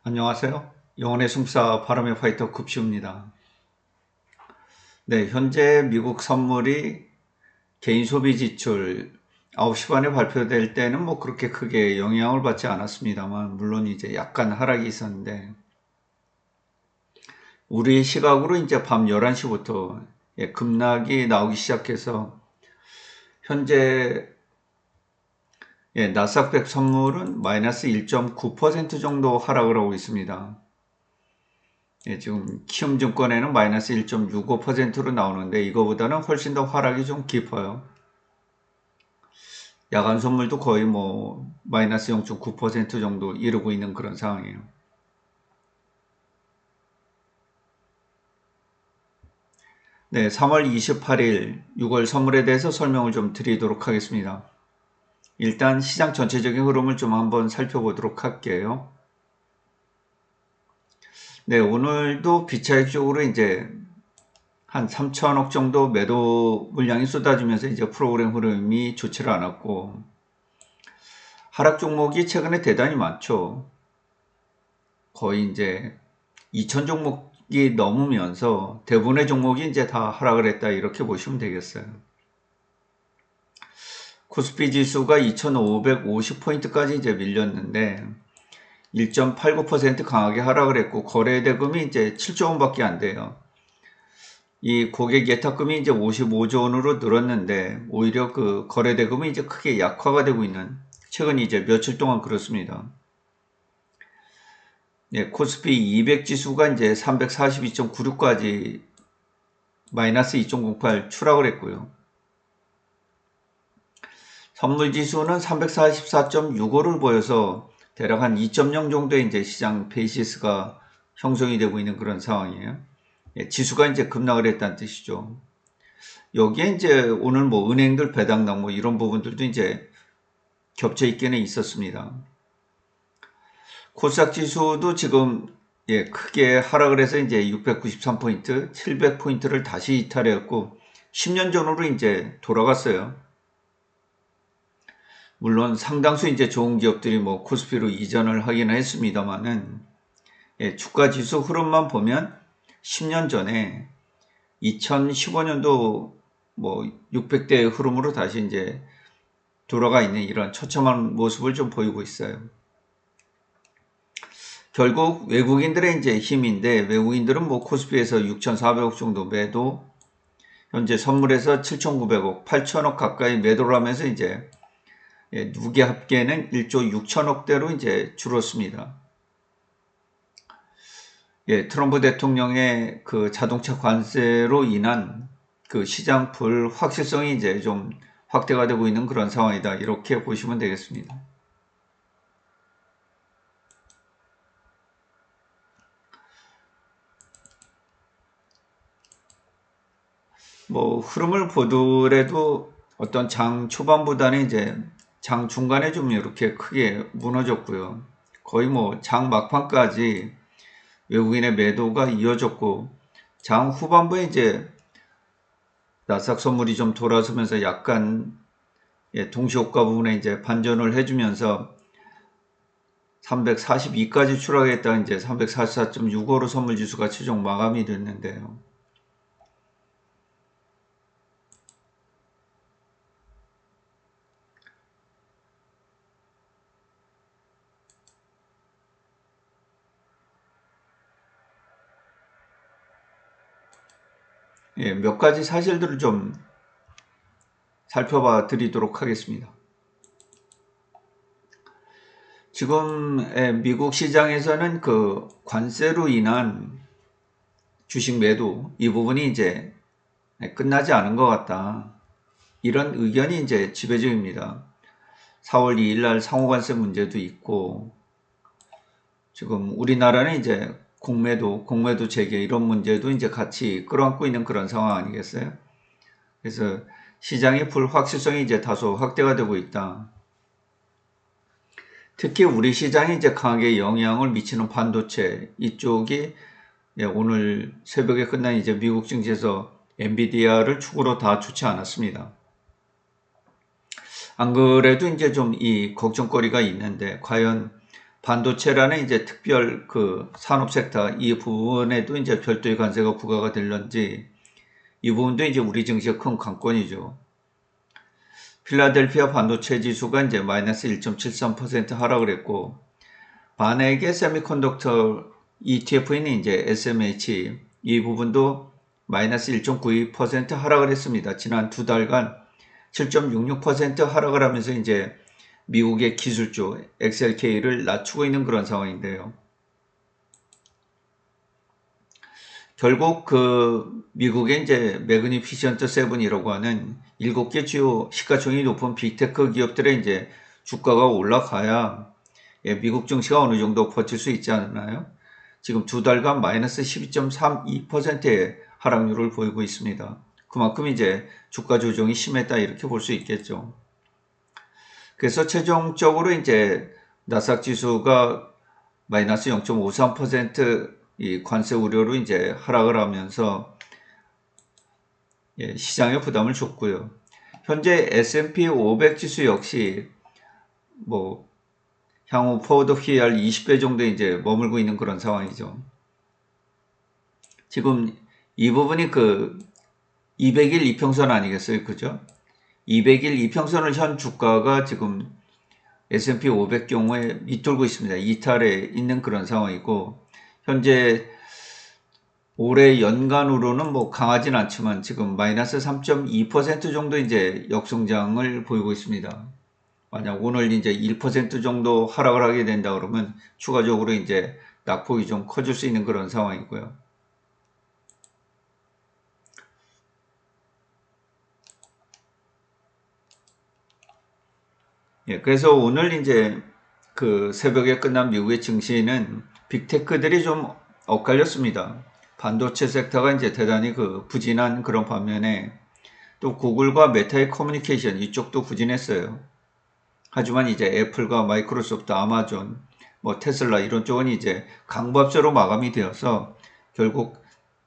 안녕하세요. 영혼의 숨사 바람의 파이터 급시입니다. 네, 현재 미국 선물이 개인 소비 지출 9시 반에 발표될 때는 뭐 그렇게 크게 영향을 받지 않았습니다만, 물론 이제 약간 하락이 있었는데, 우리 시각으로 이제 밤 11시부터 급락이 나오기 시작해서, 현재 나스닥 100 선물은 마이너스 1.9% 정도 하락을 하고 있습니다. 지금 키움증권에는 마이너스 1.65%로 나오는데, 이거보다는 훨씬 더 하락이 좀 깊어요. 야간 선물도 거의 뭐 마이너스 0.9% 정도 이루고 있는 그런 상황이에요. 네, 3월 28일 6월 선물에 대해서 설명을 좀 드리도록 하겠습니다. 일단 시장 전체적인 흐름을 좀 한번 살펴보도록 할게요. 네, 오늘도 비차익적으로 이제 한 3천억 정도 매도 물량이 쏟아지면서 이제 프로그램 흐름이 좋지를 않았고, 하락 종목이 최근에 대단히 많죠. 거의 이제 2천 종목이 넘으면서 대부분의 종목이 이제 다 하락을 했다, 이렇게 보시면 되겠어요. 코스피 지수가 2,550포인트까지 이제 밀렸는데 1.89% 강하게 하락을 했고, 거래 대금이 이제 7조 원밖에 안 돼요. 이 고객 예탁금이 이제 55조 원으로 늘었는데, 오히려 그 거래 대금이 이제 크게 약화가 되고 있는, 최근 이제 며칠 동안 그렇습니다. 코스피 200 지수가 이제 342.96까지 마이너스 2.08 추락을 했고요. 선물 지수는 344.65를 보여서 대략 한 2.0 정도의 이제 시장 베이시스가 형성이 되고 있는 그런 상황이에요. 지수가 이제 급락을 했다는 뜻이죠. 여기에 이제 오늘 뭐 은행들 배당락 뭐 이런 부분들도 이제 겹쳐 있기는 있었습니다. 코스닥 지수도 지금 크게 하락을 해서 이제 693포인트, 700포인트를 다시 이탈했고 10년 전으로 이제 돌아갔어요. 물론 상당수 이제 좋은 기업들이 뭐 코스피로 이전을 하기는 했습니다만은, 주가 지수 흐름만 보면 10년 전에 2015년도 뭐 600대 흐름으로 다시 이제 돌아가 있는 이런 처참한 모습을 좀 보이고 있어요. 결국 외국인들의 이제 힘인데, 외국인들은 뭐 코스피에서 6,400억 정도 매도, 현재 선물에서 7,900억, 8,000억 가까이 매도를 하면서 이제 누계 합계는 1조 6천억대로 이제 줄었습니다. 트럼프 대통령의 그 자동차 관세로 인한 그 시장 불확실성이 이제 좀 확대가 되고 있는 그런 상황이다, 이렇게 보시면 되겠습니다. 뭐 흐름을 보더라도 어떤 장 초반보다는 이제 장 중간에 좀 이렇게 크게 무너졌고요. 거의 뭐 장 막판까지 외국인의 매도가 이어졌고, 장 후반부에 이제 나스닥 선물이 좀 돌아서면서 약간 동시효과 부분에 이제 반전을 해주면서 342까지 추락했다 이제 344.65로 선물 지수가 최종 마감이 됐는데요. 몇 가지 사실들을 좀 살펴봐 드리도록 하겠습니다. 지금 미국 시장에서는 그 관세로 인한 주식 매도, 이 부분이 이제 끝나지 않은 것 같다, 이런 의견이 이제 지배적입니다. 4월 2일 날 상호관세 문제도 있고, 지금 우리나라는 이제 공매도 재개 이런 문제도 이제 같이 끌어안고 있는 그런 상황 아니겠어요? 그래서 시장의 불확실성이 이제 다소 확대가 되고 있다. 특히 우리 시장에 이제 강하게 영향을 미치는 반도체 이쪽이 오늘 새벽에 끝난 이제 미국 증시에서 엔비디아를 축으로 다 좋지 않았습니다. 안 그래도 이제 좀 이 걱정거리가 있는데 과연 반도체라는 이제 특별 그 산업 섹터 이 부분에도 이제 별도의 관세가 부과가 될런지 이 부분도 이제 우리 증시의 큰 관건이죠. 필라델피아 반도체 지수가 이제 마이너스 1.73% 하락을 했고 반에게 세미컨덕터 ETF인 이제 SMH 이 부분도 마이너스 1.92% 하락을 했습니다. 지난 두 달간 7.66% 하락을 하면서 이제 미국의 기술주 XLK를 낮추고 있는 그런 상황인데요. 결국 그 미국의 이제 매그니피션트 세븐이라고 하는 7개 주요 시가총액이 높은 빅테크 기업들의 이제 주가가 올라가야 미국 증시가 어느 정도 버틸 수 있지 않나요? 지금 두 달간 마이너스 12.32%의 하락률을 보이고 있습니다. 그만큼 이제 주가 조정이 심했다 이렇게 볼 수 있겠죠. 그래서 최종적으로 이제 나스닥 지수가 마이너스 0.53% 이 관세 우려로 이제 하락을 하면서 시장에 부담을 줬고요. 현재 S&P 500 지수 역시 뭐 향후 포워드 PER 20배 정도 이제 머물고 있는 그런 상황이죠. 지금 이 부분이 그 200일 이평선 아니겠어요? 그죠? 200일 이평선을 현 주가가 지금 S&P 500 경우에 밑돌고 있습니다. 이탈에 있는 그런 상황이고 현재 올해 연간으로는 뭐 강하진 않지만 지금 마이너스 3.2% 정도 이제 역성장을 보이고 있습니다. 만약 오늘 이제 1% 정도 하락을 하게 된다 그러면 추가적으로 이제 낙폭이 좀 커질 수 있는 그런 상황이고요. 그래서 오늘 이제 그 새벽에 끝난 미국의 증시는 빅테크들이 좀 엇갈렸습니다. 반도체 섹터가 이제 대단히 그 부진한 그런 반면에 또 구글과 메타의 커뮤니케이션 이쪽도 부진했어요. 하지만 이제 애플과 마이크로소프트, 아마존, 뭐 테슬라 이런 쪽은 이제 강보합세로 마감이 되어서 결국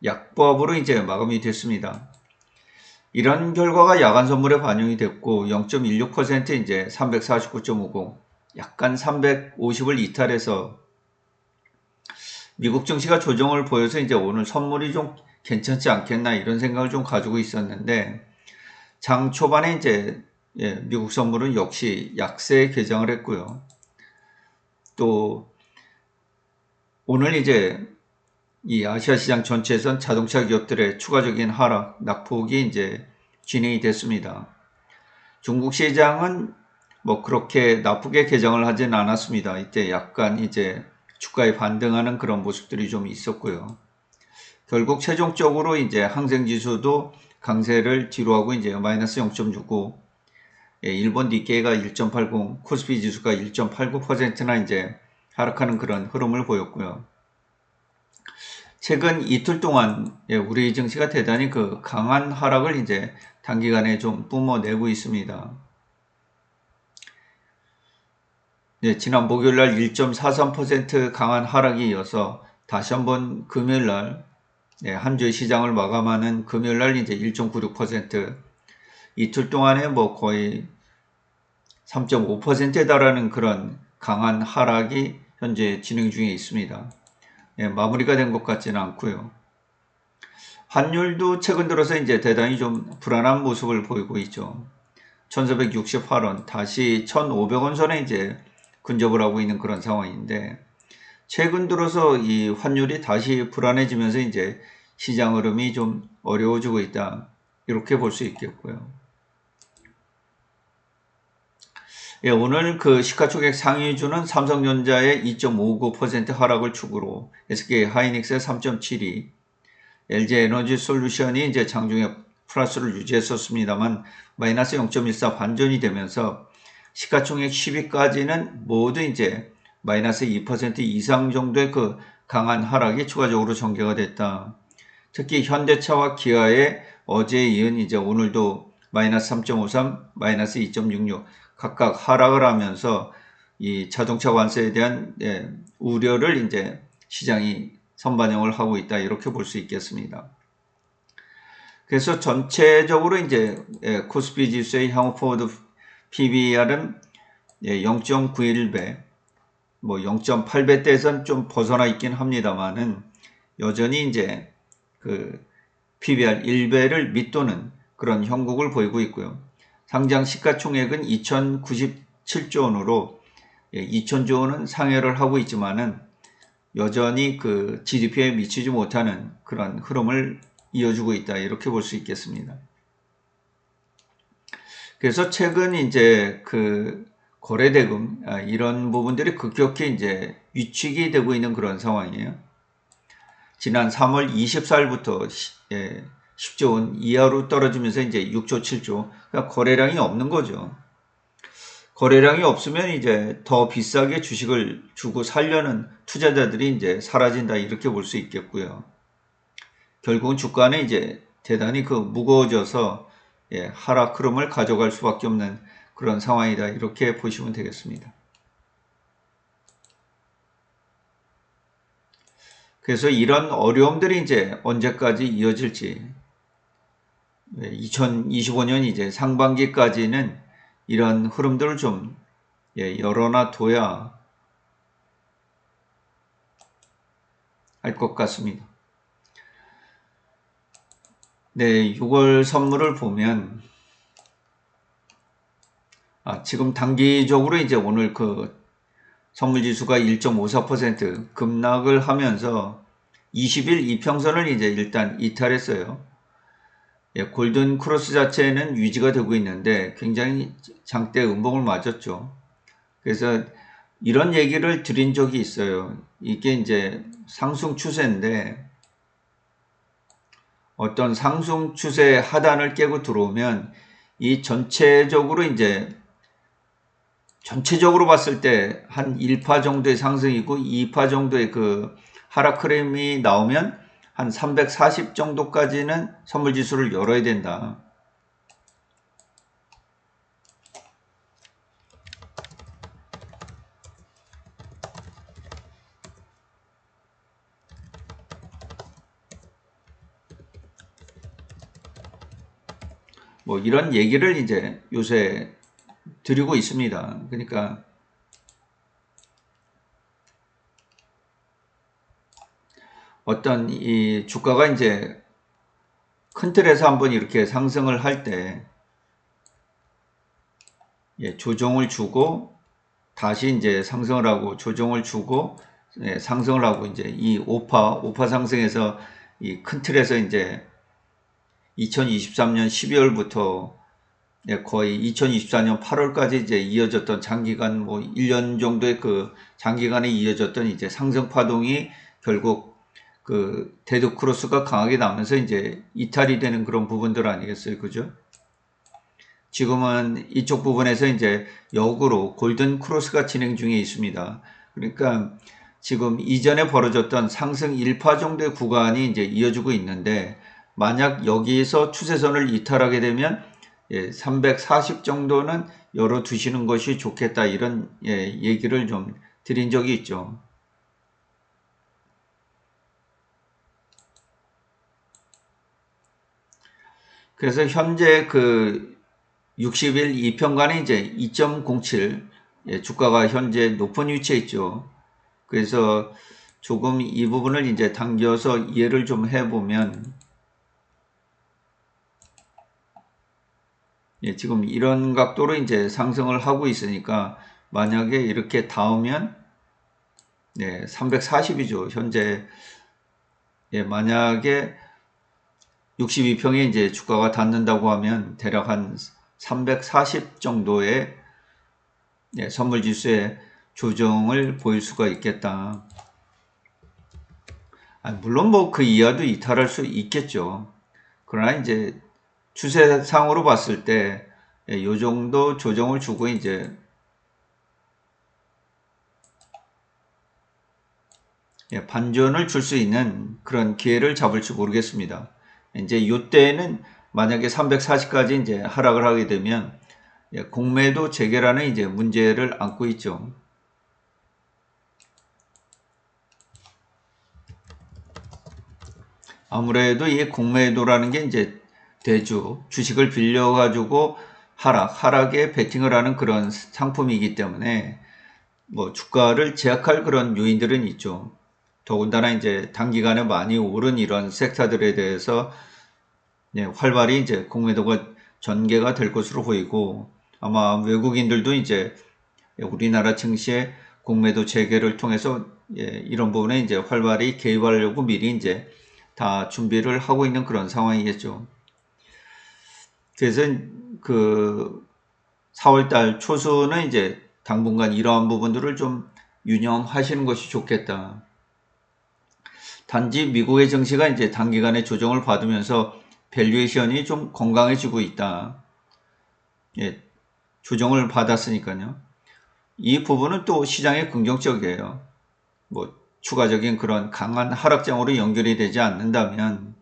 약보합으로 이제 마감이 됐습니다. 이런 결과가 야간 선물에 반영이 됐고 0.16% 이제 349.50 약간 350을 이탈해서 미국 증시가 조정을 보여서 이제 오늘 선물이 좀 괜찮지 않겠나 이런 생각을 좀 가지고 있었는데 장 초반에 이제 미국 선물은 역시 약세 개장을 했고요. 또 오늘 이제 이 아시아 시장 전체에선 자동차 기업들의 추가적인 하락, 낙폭이 이제 진행이 됐습니다. 중국 시장은 뭐 그렇게 나쁘게 개장을 하진 않았습니다. 이때 약간 이제 주가에 반등하는 그런 모습들이 좀 있었고요. 결국 최종적으로 이제 항생지수도 강세를 뒤로하고 이제 마이너스 0.65, 일본 니케이가 1.80, 코스피 지수가 1.89%나 이제 하락하는 그런 흐름을 보였고요. 최근 이틀 동안 우리 증시가 대단히 그 강한 하락을 이제 단기간에 좀 뿜어내고 있습니다. 지난 목요일날 1.43% 강한 하락이 이어서 다시 한번 금요일날 한 주의 시장을 마감하는 금요일날 이제 1.96% 이틀 동안에 뭐 거의 3.5%에 달하는 그런 강한 하락이 현재 진행 중에 있습니다. 마무리가 된 것 같지는 않고요. 환율도 최근 들어서 이제 대단히 좀 불안한 모습을 보이고 있죠. 1468원 다시 1500원 선에 이제 근접을 하고 있는 그런 상황인데 최근 들어서 이 환율이 다시 불안해지면서 이제 시장 흐름이 좀 어려워지고 있다 이렇게 볼 수 있겠고요. 오늘 그 시가총액 상위주는 삼성전자의 2.59% 하락을 축으로 SK 하이닉스의 3.72, LG 에너지 솔루션이 이제 장중에 플러스를 유지했었습니다만 마이너스 0.14 반전이 되면서 시가총액 10위까지는 모두 이제 마이너스 2% 이상 정도의 그 강한 하락이 추가적으로 전개가 됐다. 특히 현대차와 기아의 어제에 이은 이제 오늘도 마이너스 3.53, 마이너스 2.66 각각 하락을 하면서 이 자동차 관세에 대한 우려를 이제 시장이 선반영을 하고 있다 이렇게 볼 수 있겠습니다. 그래서 전체적으로 이제 코스피 지수의 향후 포워드 PBR은 0.91배, 뭐 0.8배대에선 좀 벗어나 있긴 합니다만은 여전히 이제 그 PBR 1배를 밑도는 그런 형국을 보이고 있고요. 상장 시가총액은 2097조 원으로 2000조 원은 상회를 하고 있지만은 여전히 그 GDP에 미치지 못하는 그런 흐름을 이어주고 있다 이렇게 볼 수 있겠습니다. 그래서 최근 이제 그 거래대금 이런 부분들이 급격히 이제 위축이 되고 있는 그런 상황이에요. 지난 3월 24일부터 10조 원 이하로 떨어지면서 이제 6조 7조 그러니까 거래량이 없는 거죠. 거래량이 없으면 이제 더 비싸게 주식을 주고 살려는 투자자들이 이제 사라진다 이렇게 볼 수 있겠고요. 결국은 주가는 이제 대단히 그 무거워져서 하락 흐름을 가져갈 수밖에 없는 그런 상황이다 이렇게 보시면 되겠습니다. 그래서 이런 어려움들이 이제 언제까지 이어질지 2025년 이제 상반기까지는 이런 흐름들을 좀 열어놔 둬야 할 것 같습니다. 네, 6월 선물을 보면 지금 단기적으로 이제 오늘 그 선물 지수가 1.54% 급락을 하면서 20일 이평선을 이제 일단 이탈했어요. 골든 크로스 자체는 유지가 되고 있는데 굉장히 장대 음봉을 맞았죠. 그래서 이런 얘기를 드린 적이 있어요. 이게 이제 상승 추세인데 어떤 상승 추세 하단을 깨고 들어오면 이 전체적으로 봤을 때 한 1파 정도의 상승이고 2파 정도의 그 하락 흐름이 나오면 한 340 정도까지는 선물 지수를 열어야 된다. 뭐 이런 얘기를 이제 요새 드리고 있습니다. 그러니까 어떤 이 주가가 이제 큰 틀에서 한번 이렇게 상승을 할 때 조정을 주고 다시 이제 상승을 하고 조정을 주고 상승을 하고 이제 이 5파 상승에서 이 큰 틀에서 이제 2023년 12월부터 거의 2024년 8월까지 이제 이어졌던 장기간 뭐 1년 정도의 그 장기간에 이어졌던 이제 상승 파동이 결국 그 데드 크로스가 강하게 나오면서 이제 이탈이 되는 그런 부분들 아니겠어요, 그죠? 지금은 이쪽 부분에서 이제 역으로 골든 크로스가 진행 중에 있습니다. 그러니까 지금 이전에 벌어졌던 상승 1파 정도의 구간이 이제 이어지고 있는데 만약 여기에서 추세선을 이탈하게 되면 340 정도는 열어두시는 것이 좋겠다 이런 얘기를 좀 드린 적이 있죠. 그래서 현재 그 60일 이평간에 이제 2.07 주가가 현재 높은 위치에 있죠. 그래서 조금 이 부분을 이제 당겨서 이해를 좀 해보면 지금 이런 각도로 이제 상승을 하고 있으니까 만약에 이렇게 닿으면 340이죠. 현재 만약에 62평에 이제 주가가 닿는다고 하면 대략 한 340 정도의 선물 지수의 조정을 보일 수가 있겠다. 물론 뭐 그 이하도 이탈할 수 있겠죠. 그러나 이제 추세상으로 봤을 때 이 정도 조정을 주고 이제 반전을 줄 수 있는 그런 기회를 잡을지 모르겠습니다. 이제 이때는 만약에 340까지 이제 하락을 하게 되면 공매도 재개라는 이제 문제를 안고 있죠. 아무래도 이 공매도라는 게 이제 대주, 주식을 빌려가지고 하락에 베팅을 하는 그런 상품이기 때문에 뭐 주가를 제약할 그런 요인들은 있죠. 더군다나 이제 단기간에 많이 오른 이런 섹터들에 대해서 활발히 이제 공매도가 전개가 될 것으로 보이고, 아마 외국인들도 이제 우리나라 증시의 공매도 재개를 통해서 이런 부분에 이제 활발히 개입하려고 미리 이제 다 준비를 하고 있는 그런 상황이겠죠. 그래서 그 4월달 초순은 이제 당분간 이러한 부분들을 좀 유념하시는 것이 좋겠다. 단지 미국의 증시가 이제 단기간에 조정을 받으면서 밸류에이션이 좀 건강해지고 있다. 조정을 받았으니까요. 이 부분은 또 시장에 긍정적이에요. 뭐 추가적인 그런 강한 하락장으로 연결이 되지 않는다면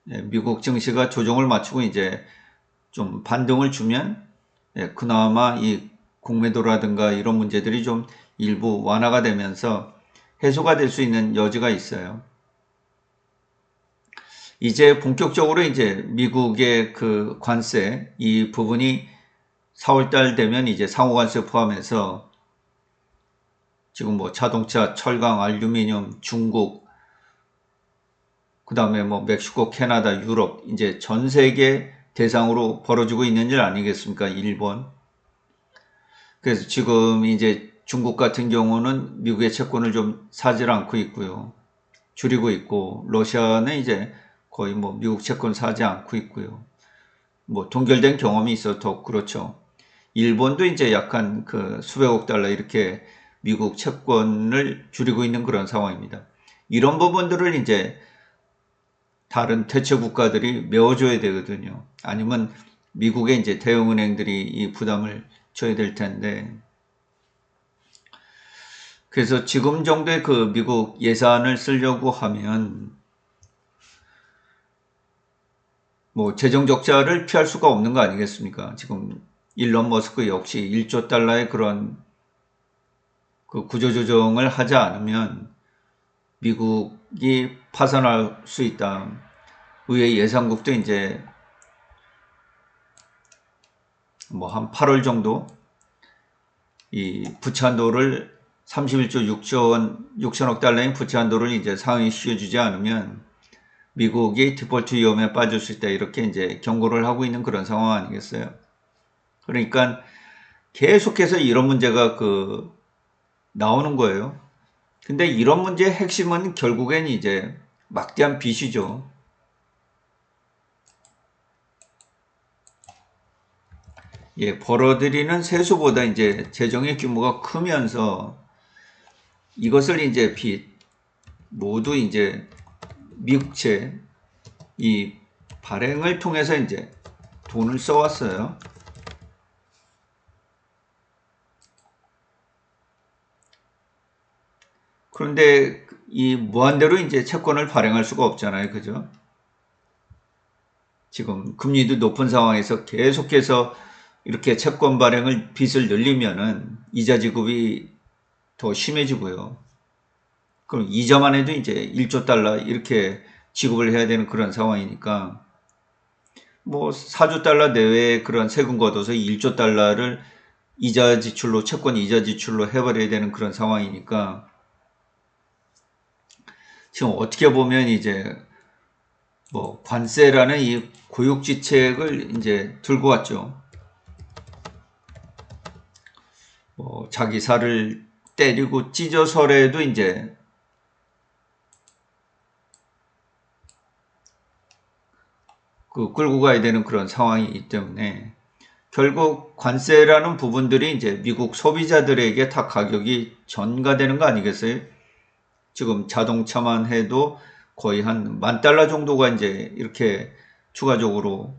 미국 증시가 조정을 맞추고 이제 좀 반등을 주면 그나마 이 공매도라든가 이런 문제들이 좀 일부 완화가 되면서 해소가 될 수 있는 여지가 있어요. 이제 본격적으로 이제 미국의 그 관세 이 부분이 4월달 되면 이제 상호관세 포함해서 지금 뭐 자동차, 철강, 알루미늄, 중국, 그 다음에 뭐 멕시코, 캐나다, 유럽 이제 전 세계 대상으로 벌어지고 있는 일 아니겠습니까? 일본. 그래서 지금 이제 중국 같은 경우는 미국의 채권을 좀 사질 않고 있고요. 줄이고 있고, 러시아는 이제 거의 뭐 미국 채권 사지 않고 있고요. 뭐 동결된 경험이 있어서 더 그렇죠. 일본도 이제 약간 그 수백억 달러 이렇게 미국 채권을 줄이고 있는 그런 상황입니다. 이런 부분들을 이제 다른 대체 국가들이 메워줘야 되거든요. 아니면 미국의 이제 대형은행들이 이 부담을 져야 될 텐데. 그래서 지금 정도의 그 미국 예산을 쓰려고 하면 뭐 재정 적자를 피할 수가 없는 거 아니겠습니까? 지금 일론 머스크 역시 1조 달러의 그런 그 구조조정을 하지 않으면 미국이 파산할 수 있다. 의회 예산국도 이제 뭐 한 8월 정도 이 부채 한도를 31조 6천억 달러인 부채 한도를 이제 상위 씌워주지 않으면 미국이 디폴트 위험에 빠질 수 있다. 이렇게 이제 경고를 하고 있는 그런 상황 아니겠어요? 그러니까 계속해서 이런 문제가 나오는 거예요. 근데 이런 문제의 핵심은 결국엔 이제 막대한 빚이죠. 벌어들이는 세수보다 이제 재정의 규모가 크면서 이것을 이제 모두 이제 미국채 이 발행을 통해서 이제 돈을 써왔어요. 그런데 이 무한대로 이제 채권을 발행할 수가 없잖아요. 그죠? 지금 금리도 높은 상황에서 계속해서 이렇게 채권 발행을 빚을 늘리면은 이자 지급이 더 심해지고요. 그럼 이자만 해도 이제 1조 달러 이렇게 지급을 해야 되는 그런 상황이니까 뭐 4조 달러 내외의 그런 세금 걷어서 1조 달러를 이자 지출로 채권 이자 지출로 해버려야 되는 그런 상황이니까 지금 어떻게 보면 이제 뭐 관세라는 이 고육지책을 이제 들고 왔죠. 뭐 자기 살을 때리고 찢어서라도 이제 끌고 가야 되는 그런 상황이기 때문에 결국 관세라는 부분들이 이제 미국 소비자들에게 다 가격이 전가되는 거 아니겠어요? 지금 자동차만 해도 거의 한 $10,000 정도가 이제 이렇게 추가적으로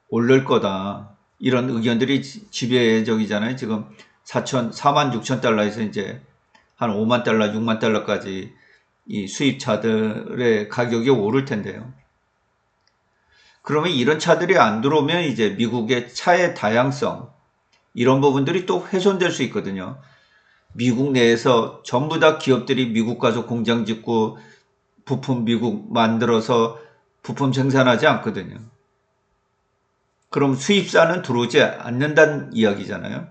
오를 거다. 이런 의견들이 지배적이잖아요. 지금 46,000달러에서 이제 한 $50,000, $60,000까지 이 수입차들의 가격이 오를 텐데요. 그러면 이런 차들이 안 들어오면 이제 미국의 차의 다양성, 이런 부분들이 또 훼손될 수 있거든요. 미국 내에서 전부 다 기업들이 미국 가서 공장 짓고 부품 미국 만들어서 부품 생산하지 않거든요. 그럼 수입사는 들어오지 않는다는 이야기잖아요.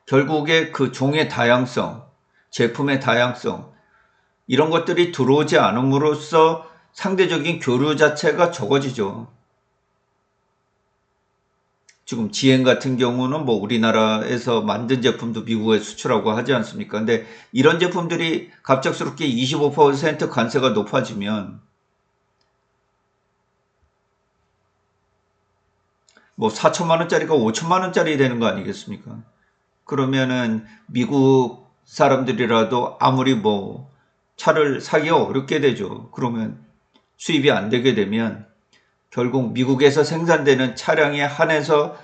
결국에 그 종의 다양성, 제품의 다양성, 이런 것들이 들어오지 않음으로써 상대적인 교류 자체가 적어지죠. 지금 GM 같은 경우는 뭐 우리나라에서 만든 제품도 미국에 수출하고 하지 않습니까? 근데 이런 제품들이 갑작스럽게 25% 관세가 높아지면 뭐 4천만 원짜리가 5천만 원짜리 되는 거 아니겠습니까? 그러면은 미국 사람들이라도 아무리 뭐 차를 사기가 어렵게 되죠. 그러면 수입이 안 되게 되면 결국 미국에서 생산되는 차량에 한해서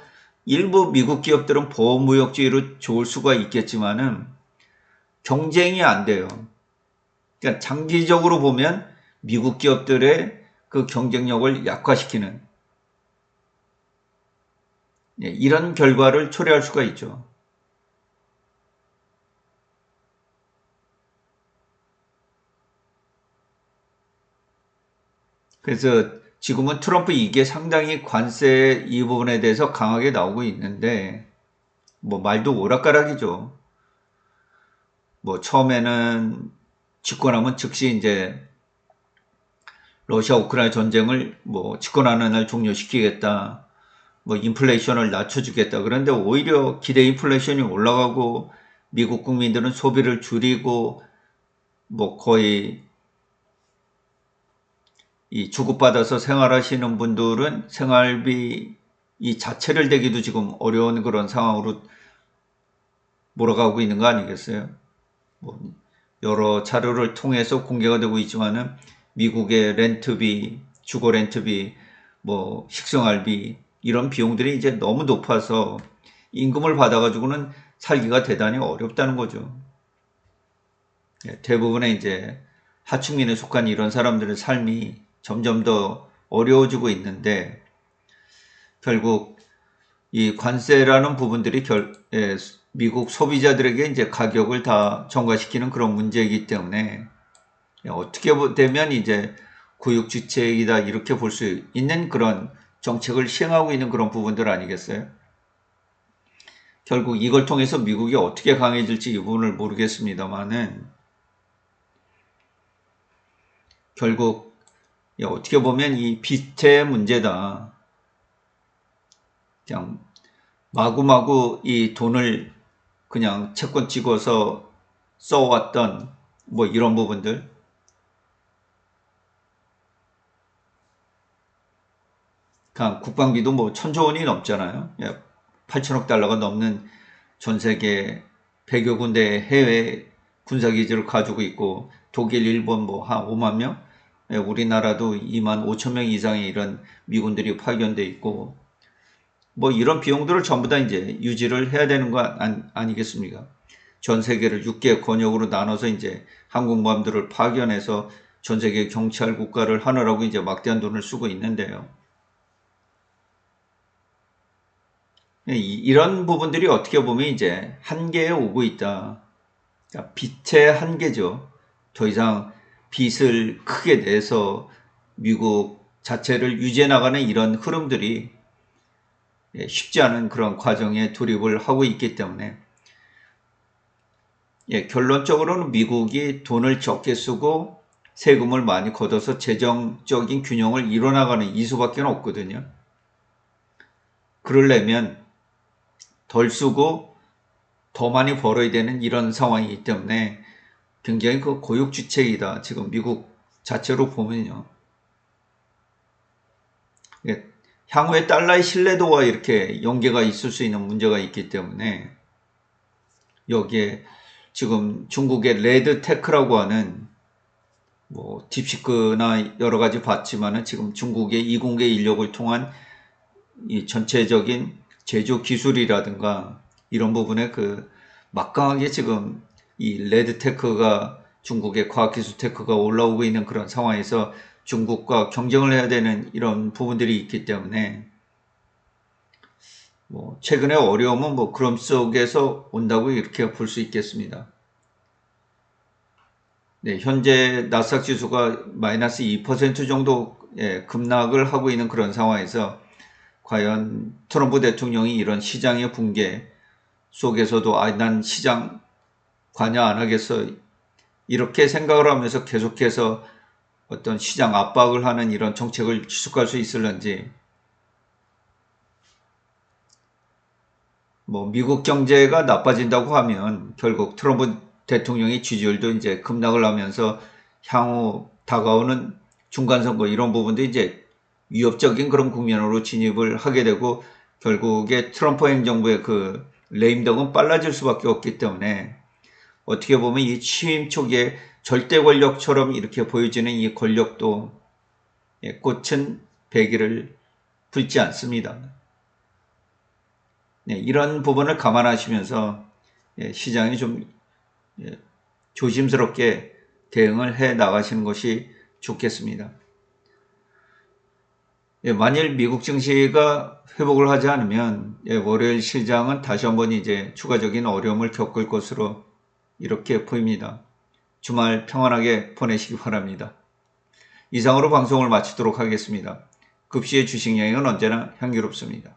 일부 미국 기업들은 보호무역주의로 좋을 수가 있겠지만은 경쟁이 안 돼요. 그러니까 장기적으로 보면 미국 기업들의 그 경쟁력을 약화시키는 이런 결과를 초래할 수가 있죠. 그래서 지금은 트럼프 이게 상당히 관세 이 부분에 대해서 강하게 나오고 있는데 뭐 말도 오락가락이죠. 뭐 처음에는 집권하면 즉시 이제 러시아 우크라이나 전쟁을 뭐 집권하는 날 종료시키겠다. 뭐 인플레이션을 낮춰주겠다. 그런데 오히려 기대 인플레이션이 올라가고 미국 국민들은 소비를 줄이고 뭐 거의 이 주급받아서 생활하시는 분들은 생활비 이 자체를 대기도 지금 어려운 그런 상황으로 몰아가고 있는 거 아니겠어요? 뭐 여러 자료를 통해서 공개가 되고 있지만은 미국의 렌트비, 주거 렌트비, 뭐 식생활비 이런 비용들이 이제 너무 높아서 임금을 받아가지고는 살기가 대단히 어렵다는 거죠. 대부분의 이제 하층민에 속한 이런 사람들의 삶이 점점 더 어려워지고 있는데 결국 이 관세라는 부분들이 미국 소비자들에게 이제 가격을 다 전가시키는 그런 문제이기 때문에 어떻게 되면 이제 구육주책이다 이렇게 볼 수 있는 그런 정책을 시행하고 있는 그런 부분들 아니겠어요? 결국 이걸 통해서 미국이 어떻게 강해질지 이 부분을 모르겠습니다만은 결국 어떻게 보면 이 빚의 문제다. 그냥 마구마구 이 돈을 그냥 채권 찍어서 써왔던 뭐 이런 부분들 그냥 국방비도 뭐 1,000조 원이 넘잖아요. 8천억 달러가 넘는 전 세계 100여 군데 해외 군사기지를 가지고 있고 독일, 일본 뭐 한 5만 명? 우리나라도 2만 5천 명 이상의 이런 미군들이 파견돼 있고 뭐 이런 비용들을 전부 다 이제 유지를 해야 되는 거 아니겠습니까? 전 세계를 6개 권역으로 나눠서 이제 항공모함들을 파견해서 전 세계 경찰 국가를 하느라고 이제 막대한 돈을 쓰고 있는데요. 이런 부분들이 어떻게 보면 이제 한계에 오고 있다. 그러니까 빚의 한계죠. 더 이상 빚을 크게 내서 미국 자체를 유지해 나가는 이런 흐름들이 쉽지 않은 그런 과정에 돌입을 하고 있기 때문에 결론적으로는 미국이 돈을 적게 쓰고 세금을 많이 걷어서 재정적인 균형을 이뤄나가는 이 수밖에 없거든요. 그러려면 덜 쓰고 더 많이 벌어야 되는 이런 상황이기 때문에 굉장히 그 고육주책이다. 지금 미국 자체로 보면요. 향후에 달러의 신뢰도와 이렇게 연계가 있을 수 있는 문제가 있기 때문에 여기에 지금 중국의 레드테크라고 하는 뭐 딥시크나 여러 가지 봤지만은 지금 중국의 이공계 인력을 통한 이 전체적인 제조 기술이라든가 이런 부분에 그 막강하게 지금 이 레드테크가 중국의 과학기술 테크가 올라오고 있는 그런 상황에서 중국과 경쟁을 해야 되는 이런 부분들이 있기 때문에 뭐 최근의 어려움은 뭐 그런 속에서 온다고 이렇게 볼 수 있겠습니다. 네, 현재 나스닥 지수가 마이너스 2% 정도 급락을 하고 있는 그런 상황에서 과연 트럼프 대통령이 이런 시장의 붕괴 속에서도 난 시장 관여 안 하겠어 이렇게 생각을 하면서 계속해서 어떤 시장 압박을 하는 이런 정책을 지속할 수 있을런지, 뭐 미국 경제가 나빠진다고 하면 결국 트럼프 대통령의 지지율도 이제 급락을 하면서 향후 다가오는 중간선거 이런 부분도 이제 위협적인 그런 국면으로 진입을 하게 되고 결국에 트럼프 행정부의 그 레임덕은 빨라질 수밖에 없기 때문에 어떻게 보면 이 취임 초기에 절대 권력처럼 이렇게 보여지는 이 권력도 꽃은 배기를 붉지 않습니다. 이런 부분을 감안하시면서 시장이 좀 조심스럽게 대응을 해 나가시는 것이 좋겠습니다. 만일 미국 증시가 회복을 하지 않으면 월요일 시장은 다시 한번 이제 추가적인 어려움을 겪을 것으로 이렇게 보입니다. 주말 평안하게 보내시기 바랍니다. 이상으로 방송을 마치도록 하겠습니다. 급시의 주식 여행은 언제나 향기롭습니다.